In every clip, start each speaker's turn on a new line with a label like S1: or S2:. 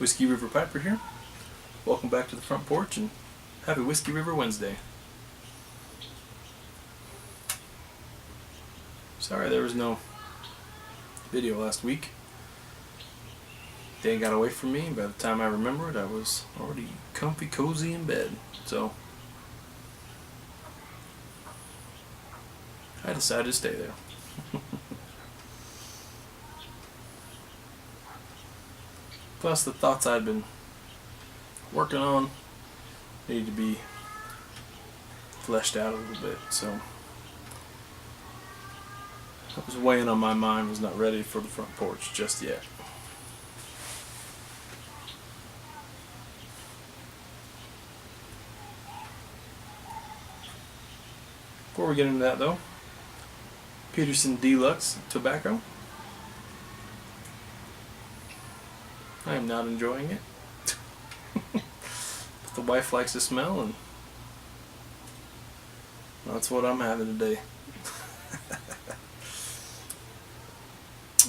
S1: Whiskey River Piper here. Welcome back to the front porch and happy Whiskey River Wednesday. Sorry there was no video last week. Day got away from me. By the time I remembered, I was already comfy, cozy in bed. So I decided to stay there. Plus, the thoughts I'd been working on needed to be fleshed out a little bit. So what was weighing on my mind was not ready for the front porch just yet. Before we get into that though, Peterson Deluxe tobacco. I am not enjoying it. But the wife likes the smell, and that's what I'm having today.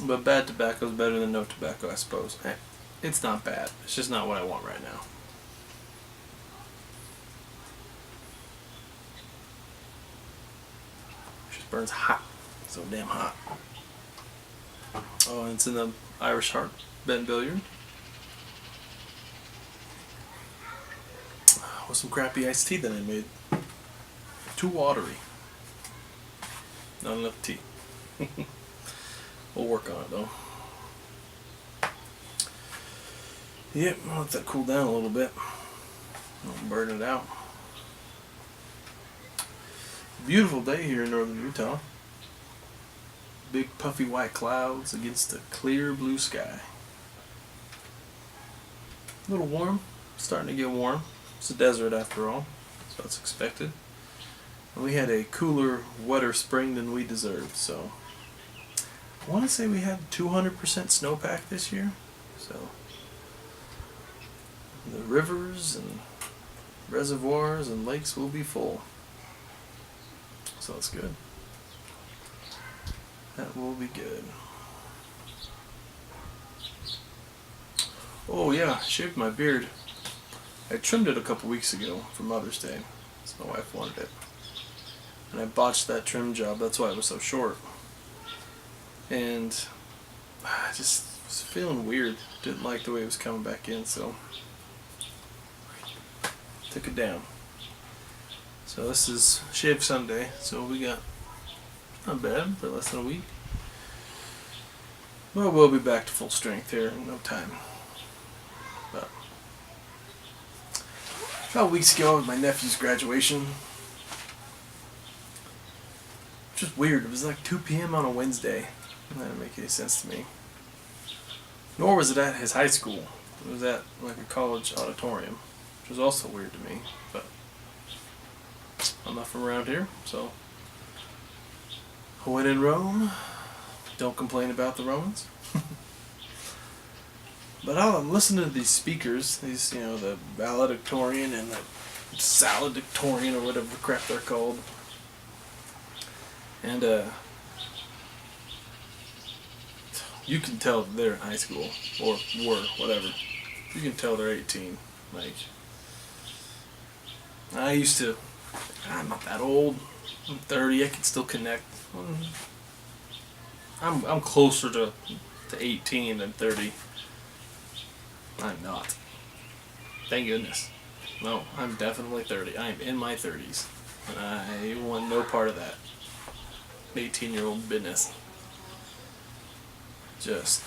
S1: But bad tobacco is better than no tobacco, I suppose. It's not bad. It's just not what I want right now. It just burns hot. So damn hot. Oh, and it's in the Irish Harp Billiard. With some crappy iced tea that I made. Too watery. Not enough tea. We'll work on it though. Yep, I'll let that cool down a little bit. I'll burn it out. Beautiful day here in northern Utah. Big puffy white clouds against a clear blue sky. A little warm. Starting to get warm. It's a desert after all, so it's expected. And we had a cooler, wetter spring than we deserved, so I want to say we had 200% snowpack this year, so the rivers and reservoirs and lakes will be full, so that's good. That will be good. Oh yeah, shaved my beard. I trimmed it a couple weeks ago for Mother's Day, so my wife wanted it. And I botched that trim job, that's why it was so short. And I just was feeling weird, didn't like the way it was coming back in, so took it down. So this is Shave Sunday, so we got not bad for less than a week. Well, we'll be back to full strength here in no time. But about weeks ago with my nephew's graduation. Just weird. It was like 2 p.m. on a Wednesday. That didn't make any sense to me. Nor was it at his high school. It was at like a college auditorium, which was also weird to me. But I'm not from around here, so when in Rome, don't complain about the Romans. But I'm listening to these speakers, these, the valedictorian and the saladictorian or whatever the crap they're called. And you can tell they're in high school, or were, whatever. You can tell they're 18. Like, I'm not that old. I'm 30, I can still connect. I'm closer to 18 than 30. I'm not. Thank goodness. No, I'm definitely 30. I'm in my 30s. And I want no part of that 18-year-old business. Just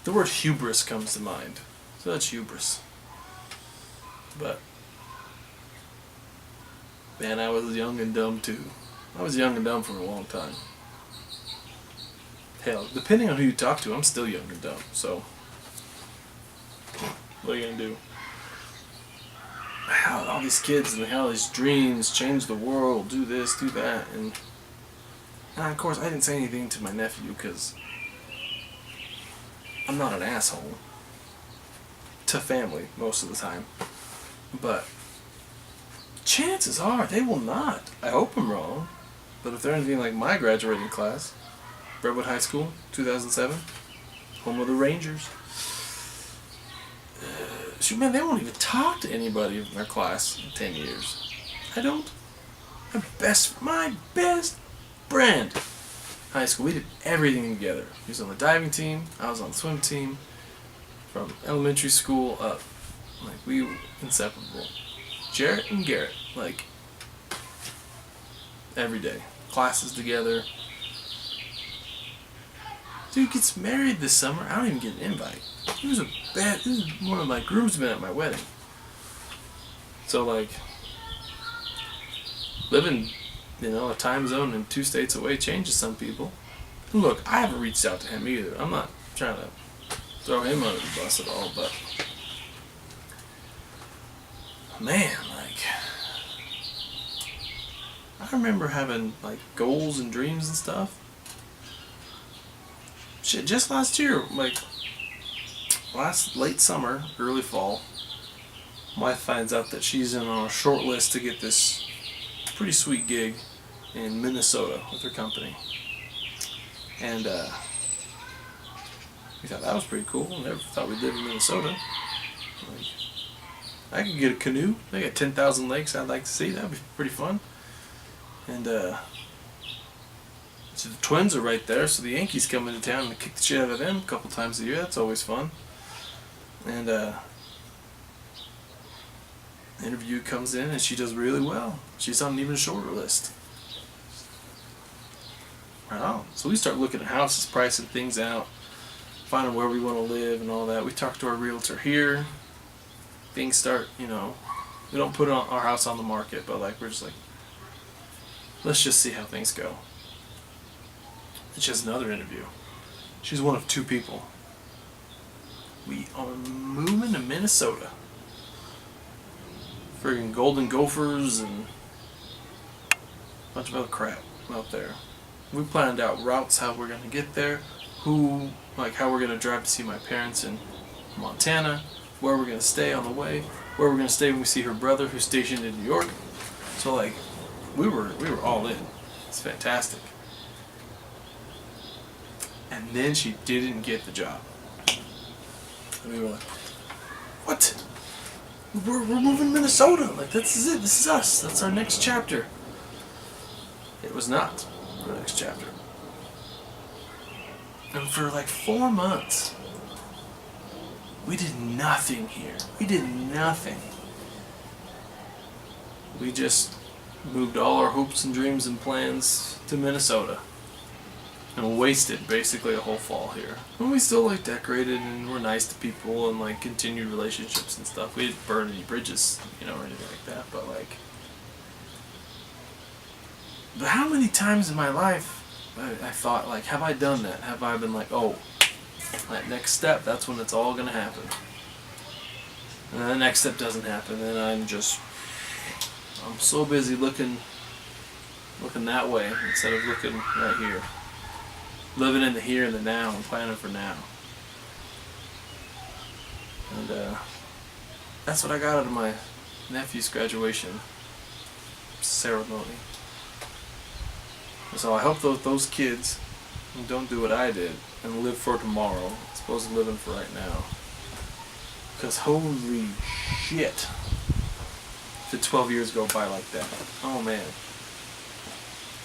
S1: the word hubris comes to mind. So that's hubris. But man, I was young and dumb too. I was young and dumb for a long time. Hell, depending on who you talk to, I'm still young and dumb, so what are you gonna do? How all these kids and how these dreams change the world, do this, do that, and of course I didn't say anything to my nephew because I'm not an asshole to family most of the time, but chances are they will not. I hope I'm wrong, but if they're anything like my graduating class, Redwood High School, 2007. Home of the Rangers. Shoot, man, they won't even talk to anybody in their class in 10 years. I don't. My best friend. High school, we did everything together. He was on the diving team, I was on the swim team. From elementary school up. Like, we were inseparable. Jarrett and Garrett, like, every day. Classes together. Dude gets married this summer. I don't even get an invite. This is one of my groomsmen at my wedding. So, like, living, a time zone and 2 states away changes some people. And look, I haven't reached out to him either. I'm not trying to throw him under the bus at all, but man, like, I remember having like goals and dreams and stuff. Shit, just last year, like late summer, early fall, my wife finds out that she's in on a short list to get this pretty sweet gig in Minnesota with her company. And we thought that was pretty cool. Never thought we'd live in Minnesota. Like, I could get a canoe. They got 10,000 lakes I'd like to see. That'd be pretty fun. And so the Twins are right there, so the Yankees come into town and kick the shit out of them a couple times a year. That's always fun. And the interview comes in and she does really well. She's on an even shorter list. Right on. So we start looking at houses, pricing things out, finding where we want to live and all that. We talk to our realtor here. Things start, we don't put our house on the market, but like we're just like, let's just see how things go. And she has another interview. She's one of 2 people. We are moving to Minnesota. Friggin' golden gophers and a bunch of other crap out there. We planned out routes, how we're gonna get there, how we're gonna drive to see my parents in Montana, where we're gonna stay on the way, where we're gonna stay when we see her brother who's stationed in New York. So like, we were all in. It's fantastic. And then she didn't get the job. And we were like, what? We're moving to Minnesota. Like, this is it. This is us. That's our next chapter. It was not the next chapter. And for like 4 months, we did nothing here. We did nothing. We just moved all our hopes and dreams and plans to Minnesota. And wasted basically a whole fall here. And we still like decorated and were nice to people and like continued relationships and stuff. We didn't burn any bridges, or anything like that. But how many times in my life I thought like, have I done that? Have I been like, oh, that next step, that's when it's all gonna happen. And then the next step doesn't happen, and I'm so busy looking that way instead of looking right here. Living in the here and the now and planning for now. And that's what I got out of my nephew's graduation ceremony. So I hope those kids don't do what I did and live for tomorrow as opposed to living for right now. Because holy shit, did 12 years go by like that. Oh man.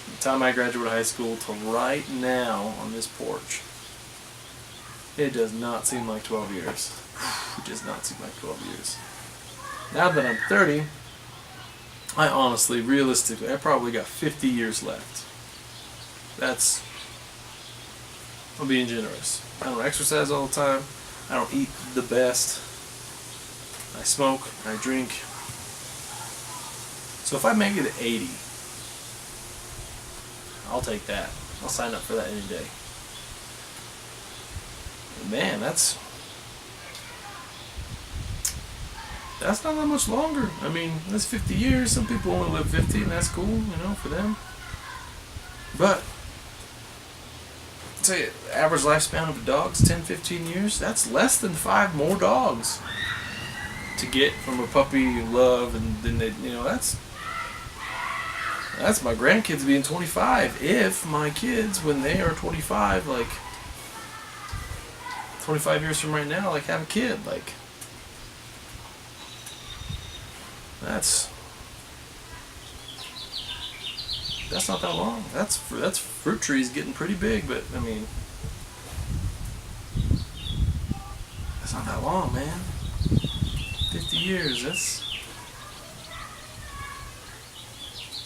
S1: From the time I graduated high school to right now on this porch, it does not seem like 12 years. It does not seem like 12 years. Now that I'm 30, I honestly, realistically, I probably got 50 years left. I'm being generous. I don't exercise all the time. I don't eat the best. I smoke. I drink. So if I make it at 80, I'll take that. I'll sign up for that any day. And man, that's not that much longer. I mean, that's 50 years. Some people only live 50, and that's cool, for them. But say average lifespan of a dog's 10-15 years. That's less than 5 more dogs to get from a puppy you love, and then they, That's my grandkids being 25. If my kids, when they are 25, like 25 years from right now, like have a kid, like that's not that long. That's fruit trees getting pretty big, but I mean, that's not that long, man. 50 years. That's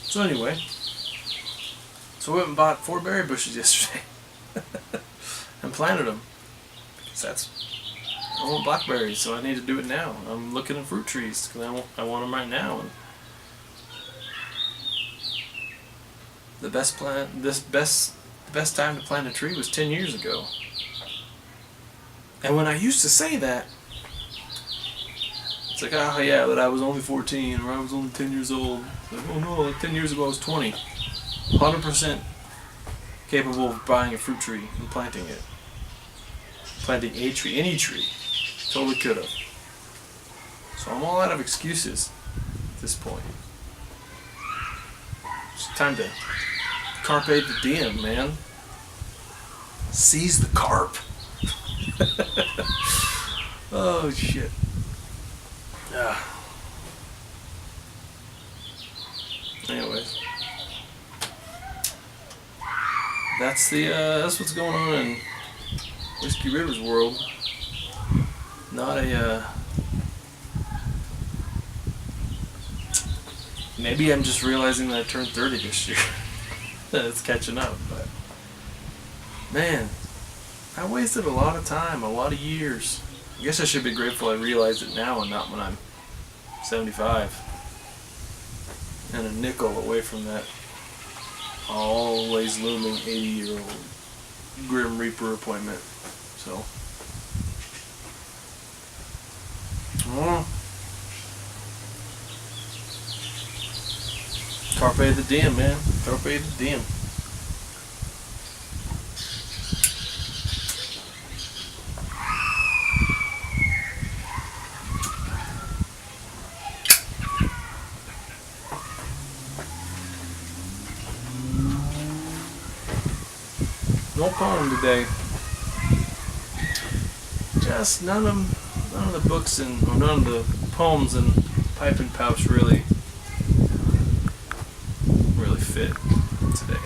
S1: so anyway. So we went and bought 4 berry bushes yesterday and planted them because I want blackberries, so I need to do it now. I'm looking at fruit trees because I want them right now. And the best time to plant a tree was 10 years ago. And when I used to say that, it's like, oh yeah, that I was only 14 or I was only 10 years old. Like, oh no, like 10 years ago I was 20. 100% capable of buying a fruit tree and planting it. Planting a tree, any tree. Totally could have. So I'm all out of excuses at this point. It's time to Carpe the Diem, man. Seize the carp. Oh shit. Anyways, that's what's going on in Whiskey River's world. Not a maybe I'm just realizing that I turned 30 this year. That it's catching up, but man, I wasted a lot of time, a lot of years. I guess I should be grateful I realized it now and not when I'm 75 and a nickel away from that always looming 80-year-old Grim Reaper appointment. So, Carpe the Diem, man. Carpe the Diem. No poem today. Just none of the books or none of the poems in Pipe and Pouch really fit today.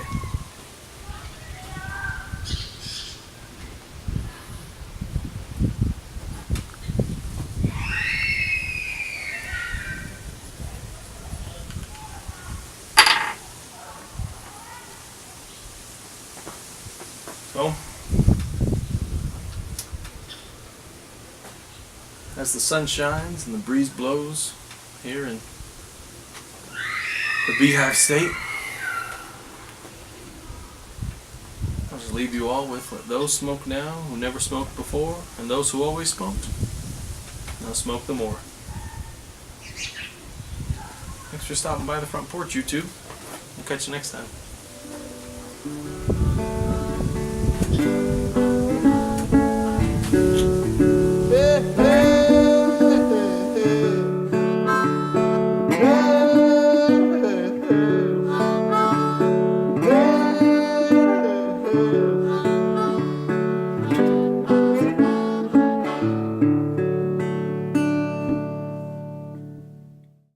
S1: So, as the sun shines and the breeze blows here in the Beehive State, I'll just leave you all with let those smoke now who never smoked before, and those who always smoked, now smoke the more. Thanks for stopping by the front porch, YouTube. We'll catch you next time.